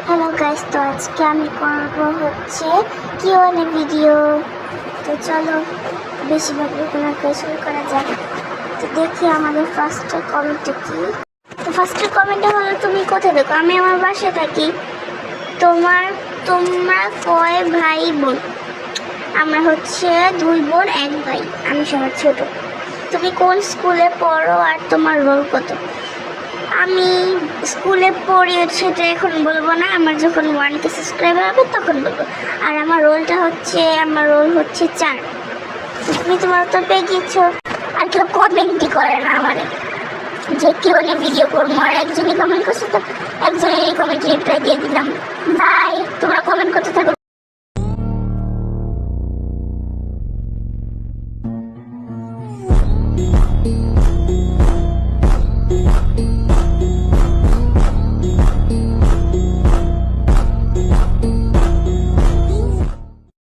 Hello guys, তো আজকে আমি করব হচ্ছে কিউএনএ ভিডিও। তো চলো বেশি বকবক না করে শুরু করা যাক। তো দেখি আমাদের ফার্স্টের কমেন্টটা কি। তো ফার্স্টের কমেন্টটা হলো, তুমি কোথায় দেখো? আমি আমার বাসায় থাকি। তোমরা কয় ভাই বোন? আমরা হচ্ছে 2 বোন 1 ভাই। আমি সবার ছোট। তুমি কোন স্কুলে পড়ো আর তোমার রোল কত? আমি স্কুলে পড়ি, সেটা এখন বলবো না। আমার যখন 1K সাবস্ক্রাইবার হবে তখন বলবো। আর আমার রোল হচ্ছে 4। তুমি তোমার উত্তর পেয়ে গিয়েছো। আর কেউ কমেন্টই করে না আমার যে কেউ ভিডিও করবো। আর একজনই কমেন্ট করছে, তো একজনের কমেন্ট রিপ্লাই দিয়ে দিলাম। ভাই তোমরা কমেন্ট করতে থাকো,